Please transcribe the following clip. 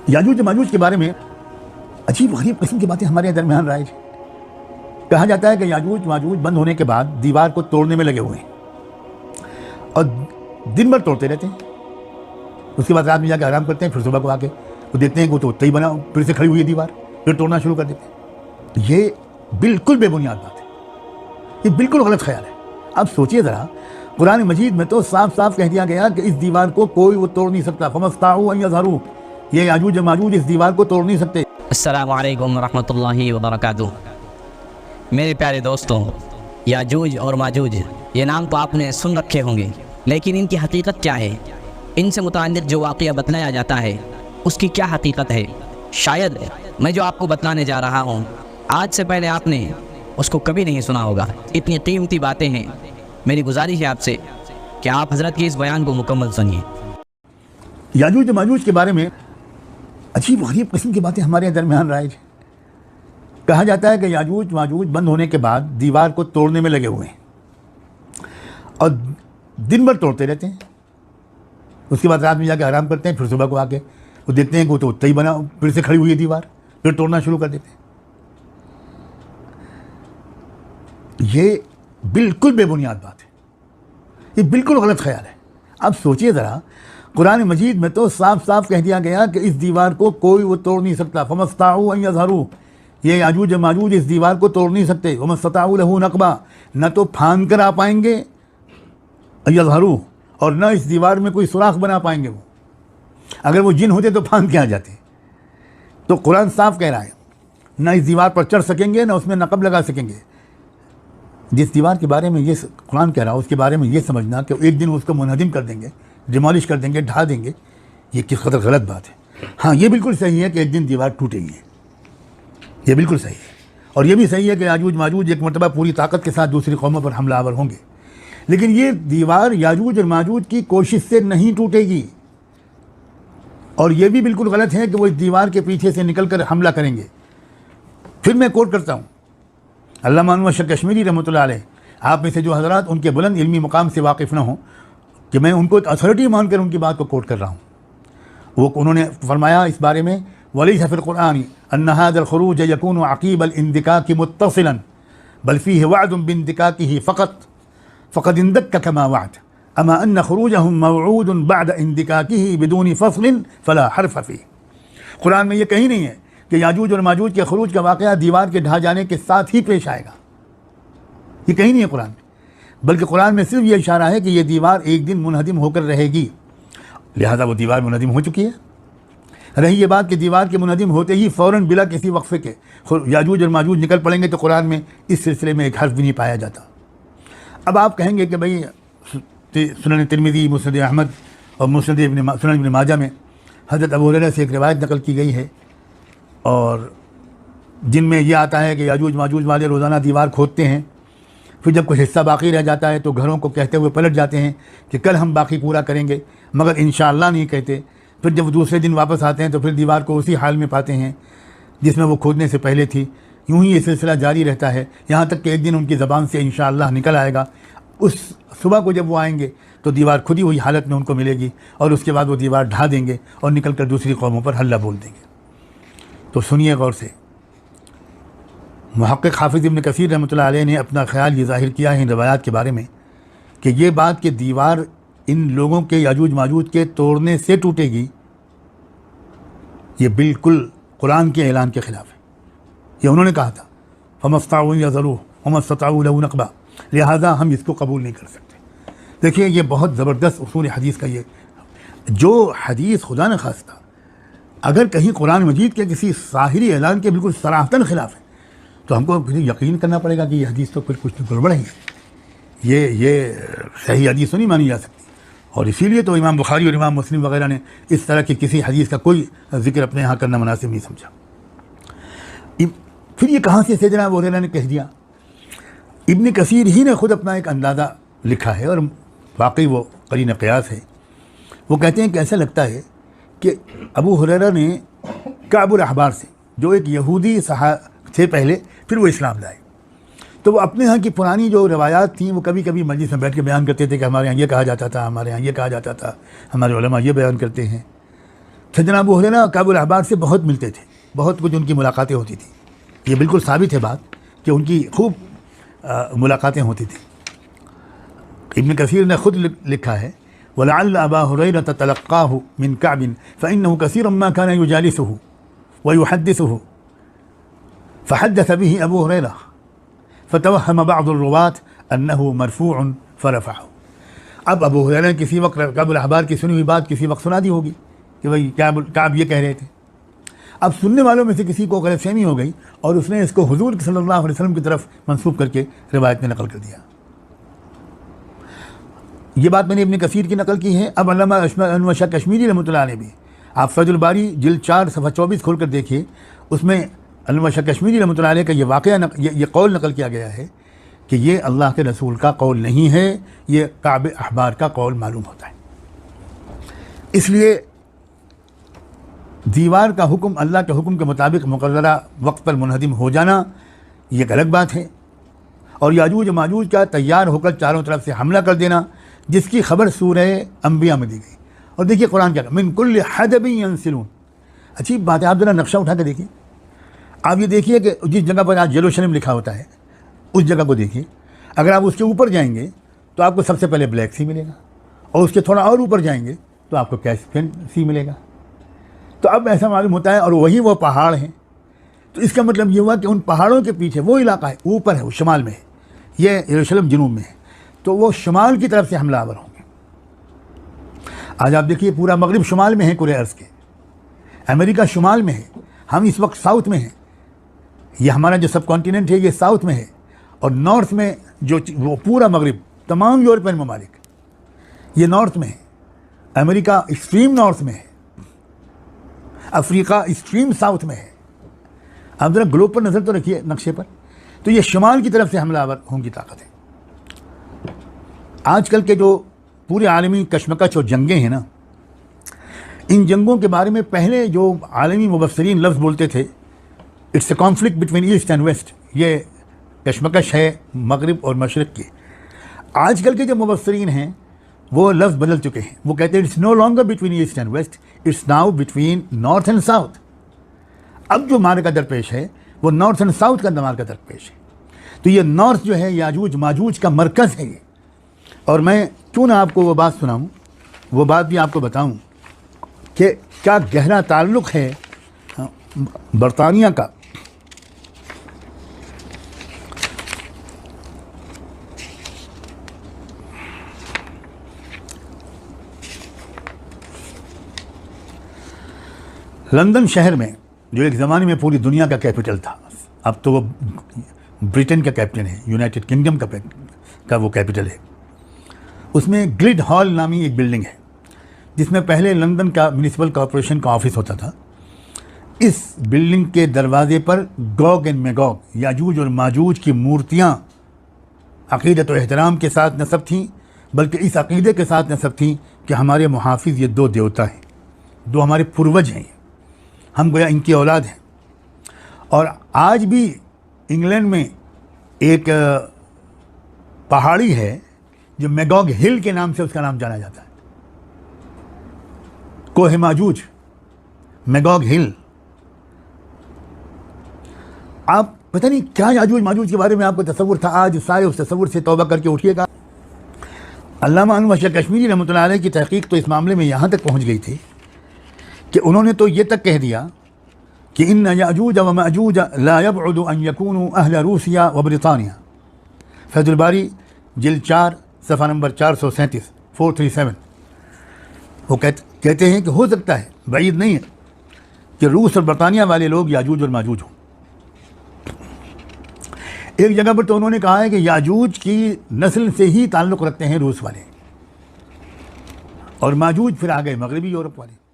याजूज माजूज के बारे में अजीब गरीब किस्म की बातें हमारे दरमियान राइज है। कहा जाता है कि याजूज माजूज बंद होने के बाद दीवार को तोड़ने में लगे हुए हैं और दिन भर तोड़ते रहते हैं। उसके बाद रात में जाकर आराम करते हैं, फिर सुबह को आके वो देखते हैं कि वो तो उतना ही बना फिर से खड़ी हुई है दीवार, फिर तोड़ना शुरू कर देते हैं। ये बिल्कुल बेबुनियाद बात है, ये बिल्कुल गलत ख्याल है। अब सोचिए ज़रा, कुरान मजीद में तो साफ साफ कह दिया गया कि इस दीवार को कोई वो तोड़ नहीं सकता। फमस्ताऊ अन यज़हरू, ये याजूज माजूज इस दीवार को तोड़ नहीं सकते। अस्सलामु अलैकुम रहमतुल्लाहि व बरकातुहू। मेरे प्यारे दोस्तों, याजूज और माजूज ये नाम तो आपने सुन रखे होंगे, लेकिन इनकी हकीकत क्या है? इनसे मुताल्लिक़ जो वाक़या बतलाया जाता है उसकी क्या हकीकत है? शायद मैं जो आपको बतलाने जा रहा हूँ आज से पहले आपने उसको कभी नहीं सुना होगा। इतनी कीमती बातें हैं। मेरी गुजारिश है आपसे कि आप हज़रत के इस बयान को मुकम्मल सुनिए। याजूज माजूज के बारे में अजीब गरीब किस्म की बातें हमारे दरमियान राइज है। कहा जाता है कि याजूज माजूज बंद होने के बाद दीवार को तोड़ने में लगे हुए हैं और दिन भर तोड़ते रहते हैं। उसके बाद रात में जाकर आराम करते हैं, फिर सुबह को आके वो देखते हैं कि वो तो उतना ही बना फिर से खड़ी हुई है दीवार, फिर तोड़ना शुरू कर देते हैं। ये बिल्कुल बेबुनियाद बात है, ये बिल्कुल गलत ख्याल है। अब सोचिए ज़रा, कुरान मजीद में तो साफ साफ कह दिया गया कि इस दीवार को कोई वो तोड़ नहीं सकता। फमस्ताऊ अन यज़हरू, ये याजूज माजूज इस दीवार को तोड़ नहीं सकते। वमस्तताऊ लहू नक़बा, न तो फांद कर आ पाएंगे यज़हरू, और न इस दीवार में कोई सुराख बना पाएंगे। वो अगर वो जिन होते तो फांद के आ जाते। तो कुरान साफ कह रहा है, न इस दीवार पर चढ़ सकेंगे, न उसमें नक़ब लगा सकेंगे। जिस दीवार के बारे में ये कुरान कह रहा है उसके बारे में ये समझना कि एक दिन उसको मुनहदिम कर देंगे, डिमोलिश कर देंगे, ढा देंगे, ये किस कदर गलत बात है। हाँ, ये बिल्कुल सही है कि एक दिन दीवार टूटेगी, ये बिल्कुल सही है। और ये भी सही है कि याजूज माजूज एक मरतबा पूरी ताकत के साथ दूसरी कौमों पर हमलावर होंगे, लेकिन ये दीवार याजूज और माजूज की कोशिश से नहीं टूटेगी। और ये भी बिल्कुल गलत है कि वो इस दीवार के पीछे से निकल कर हमला करेंगे। फिर मैं कोट करता हूँ अल्लामा अनवर शाह कश्मीरी रहमतुल्लाह अलैह। आप में से जो हज़रात उनके बुलंद इल्मी मुकाम से वाकिफ़ न हो कि मैं उनको एक अथॉरिटी मानकर उनकी बात को कोट कर रहा हूँ, वो उन्होंने फरमाया इस बारे में, वलैसा फ़िल क़ुरआन अन्न हाज़ल ख़ुरूज यकूनु अक़ीबल इंदिकाकी मुत्तसिलन बल फ़ीहि वअदुन बिंदिकाकिही फ़क़द इंदक्का कमा वअद अमा अन्न ख़ुरूजहुम मवऊदुन बअद इंदिकाकिही बिदूनि फ़स्लिन फ़ला हर्फ़ फ़ीह। कुरान में ये कहीं नहीं है कि याजूज और माजूज के ख़ुरूज का वाक़या दीवार के ढह जाने के साथ ही पेश आएगा। ये कहीं नहीं है कुरान में, बल्कि कुरान में सिर्फ ये इशारा है कि ये दीवार एक दिन मुनहदिम होकर रहेगी। लिहाजा वो दीवार मुनहदिम हो चुकी है। रही ये बात कि दीवार के मुनहदिम होते ही फ़ौरन बिला किसी वक्फ़े के याजूज और माजूज निकल पड़ेंगे, तो कुरान में इस सिलसिले में एक हर्फ भी नहीं पाया जाता। अब आप कहेंगे कि भाई सुनन तिरमिज़ी, मुस्नद अहमद और सुनन इब्न माजा में हज़रत अबू हुरैरा से एक रिवायत नकल की गई है, और जिनमें यह आता है कि याजूज माजूज वाले रोज़ाना दीवार खोदते हैं, फिर जब कुछ हिस्सा बाकी रह जाता है तो घरों को कहते हुए पलट जाते हैं कि कल हम बाकी पूरा करेंगे, मगर इंशाअल्लाह नहीं कहते। फिर जब दूसरे दिन वापस आते हैं तो फिर दीवार को उसी हाल में पाते हैं जिसमें वो खोदने से पहले थी। यूँ ही ये सिलसिला जारी रहता है, यहाँ तक कि एक दिन उनकी ज़बान से इंशाअल्लाह निकल आएगा। उस सुबह को जब वो आएंगे तो दीवार खुदी हुई हालत में उनको मिलेगी, और उसके बाद वो दीवार ढा देंगे और निकल कर दूसरी कौमों पर हल्ला बोल देंगे। तो सुनिए गौर से, मुहक्किक हाफिज़ इब्न कसीर रहमतुल्लाह अलैह ने अपना ख़याल ये ज़ाहिर किया है इन रवायात के बारे में कि ये बात कि दीवार इन लोगों के याजूज माजूज के तोड़ने से टूटेगी, ये बिल्कुल कुरान के ऐलान के ख़िलाफ़ है। ये उन्होंने कहा था फमस्ताऊ यज़रू वमस्तताऊ लहू नक़बा, लिहाजा हम इसको कबूल नहीं कर सकते। देखिए, ये बहुत ज़बरदस्त उसूल हदीस का ये जो हदीस खुदा न खास्ता अगर कहीं कुरान मजीद के किसी साहिरी ऐलान के बिल्कुल सराहतन ख़िलाफ़ है तो हमको फिर यकीन करना पड़ेगा कि ये हदीस तो फिर कुछ गड़बड़ है, ये सही हदीस तो नहीं मानी जा सकती। और इसीलिए तो इमाम बुखारी और इमाम मुस्लिम वगैरह ने इस तरह की किसी हदीस का कोई ज़िक्र अपने यहाँ करना मुनासिब नहीं समझा। फिर ये कहाँ से सैयदना अबू हुरैरा ने कह दिया? इब्न कसीर ही ने ख़ुद अपना एक अंदाज़ा लिखा है और वाकई वो करीन क़यास है। वो कहते हैं कि ऐसा लगता है कि अबू हुरैरा ने काबुल अहबार से, जो एक यहूदी थे पहले, फिर वो इस्लाम लाए, तो वो अपने यहाँ की पुरानी जो रवायात थी वो कभी कभी मजलिस में बैठ के बयान करते थे कि हमारे यहाँ ये कहा जाता था, हमारे यहाँ ये कहा जाता था, हमारे उलमा ये बयान करते हैं। सैयदना अबू हुरैरा काबुल अहबार से बहुत मिलते थे, बहुत कुछ उनकी मुलाकातें होती थी। ये बिल्कुल साबित है बात कि उनकी खूब मुलाकातें होती थी। इब्न कसीर ने ख़ुद लिखा है, वलअल्ल अबा हुरैरा तलक़्क़ाहु मिन कअब फ़इन्नहु कसीरन मा कान युजालिसुहु व युहद्दिसुहु फ़हद्दस बिही अबू हुरैरा फ़तवहम बअद अर्रुवात अन्नहु मरफ़ूअन फ़रफ़अहु। अब अबू हुरैरा ने किसी वक्त काबुल अहबार की सुनी हुई बात किसी वक्त सुना दी होगी कि भाई काब ये कह रहे थे। अब सुनने वालों में से किसी को गलतफ़हमी हो गई और उसने इसको हुज़ूर सल्लल्लाहु अलैहि वसल्लम की तरफ मंसूब करके रिवायत में नकल कर दिया। ये बात मैंने इब्न कसीर की नकल की है। अब अल्लामा अनवर शाह कश्मीरी रहमतुल्लाह अलैह भी, आप फैजुल बारी जिल्द 4 सफ़ा 24 खोल कर देखिए, उसमें अनवर शाह कश्मीरी रहमतुल्लाह अलैह का ये वाक़या ये कौल नकल किया गया है कि ये अल्लाह के रसूल का कौल नहीं है, ये काब अहबार का कौल मालूम होता है। इसलिए दीवार का हुक्म अल्लाह के हुक्म के मुताबिक मुक़र्ररा वक्त पर मुनहदिम हो जाना ये एक अलग बात है, और याजूज माजूज का तैयार होकर चारों तरफ से हमला कर देना, जिसकी खबर सूरह अंबिया में दी गई। और देखिए कुरान क्या, मिन कुल्लि हदबिन यंसिलून। अच्छी बात है, आप ज़रा नक्शा उठा के देखिए। आप ये देखिए कि जिस जगह पर आज यरूशलेम लिखा होता है उस जगह को देखिए। अगर आप उसके ऊपर जाएंगे तो आपको सबसे पहले ब्लैक सी मिलेगा, और उसके थोड़ा और ऊपर जाएंगे तो आपको कैस्पियन सी मिलेगा। तो अब ऐसा मालूम होता है, और वही वो पहाड़ हैं। तो इसका मतलब ये हुआ कि उन पहाड़ों के पीछे वो इलाका है, ऊपर है, वो शुमाल में है, ये यरूशलेम जनूब में है, तो वो शुमाल की तरफ से हमलावर होंगे। आज आप देखिए पूरा मगरिब शुमाल में है, कुरे अर्ज़ के, अमेरिका शुमाल में है, हम इस वक्त साउथ में हैं। ये हमारा जो सब कॉन्टिनेंट है ये साउथ में है, और नॉर्थ में जो वो पूरा मगरिब, तमाम यूरोपियन ममालिक ये नॉर्थ में है। अमेरिका एक्सट्रीम नॉर्थ में है, अफ्रीका एक्सट्रीम साउथ में है। आप ज़रा ग्लोब पर नज़र तो रखिए नक्शे पर, तो ये शुमाल की तरफ से हमलावर होंगी ताकत है। आजकल के जो पूरे आलमी कशमकश और जंगें हैं ना, इन जंगों के बारे में पहले जो आलमी मुबस्सिरीन लफ्ज़ बोलते थे, it's a conflict between east and west, ये कशमकश है मगरिब और मशरिक़ की। आजकल के जो मुबस्सिरीन हैं वो लफ्ज़ बदल चुके हैं, वो कहते हैं it's no longer between east and west, it's now between north and south. अब जो मार्का दरपेश है वो नॉर्थ एंड साउथ का मार्का दरपेश है। तो ये नॉर्थ जो है याजूज माजूज का मरकज़ है ये। और मैं क्यों ना आपको वो बात सुनाऊँ, वो बात भी आपको बताऊँ कि क्या गहरा ताल्लुक़ है बरतानिया का लंदन शहर में, जो एक ज़माने में पूरी दुनिया का कैपिटल था, अब तो वो ब्रिटेन का कैपिटल है, यूनाइटेड किंगडम का वो कैपिटल है। उसमें गिल्ड हॉल नामी एक बिल्डिंग है, जिसमें पहले लंदन का म्यूनिसिपल कॉरपोरेशन का ऑफिस होता था। इस बिल्डिंग के दरवाजे पर गोग एंड मैगोग, याजूज और माजूज की मूर्तियाँ अक़ीदत और एहतराम के साथ नस्ब थीं, बल्कि इस अक़ीदे के साथ नस्ब थीं कि हमारे मुहाफ़िज़ ये 2 देवता हैं, 2 हमारे पूर्वज हैं, हम गोया इनकी औलाद हैं। और आज भी इंग्लैंड में एक पहाड़ी है जो मैगोग हिल के नाम से उसका नाम जाना जाता है, कोहे माजूज, मैगोग हिल। आप पता नहीं क्या याजूज माजूज के बारे में आपको तसव्वुर था, आज सारे उस तसव्वुर से तौबा करके उठिएगा। अल्लामा अनवर शाह कश्मीरी रहमतुल्लाह अलैह की तहक़ीक़ तो इस मामले में यहाँ तक पहुँच गई थी कि उन्होंने तो ये तक कह दिया कि इन्न याजूज व माजूज ला यबउदु अन यकूनु अहल रूसिया व ब्रितानिया। फैजुल बारी जिल्द 4 सफ़ा नंबर 437 437। वो कहते हैं कि हो सकता है, बाइद नहीं है, कि रूस और बरतानिया वाले लोग याजूज और माजूज हों। एक जगह पर तो उन्होंने कहा है कि याजूज की नस्ल से ही ताल्लुक़ रखते हैं रूस वाले, और माजूज फिर आ गए मगरबी यूरोप वाले।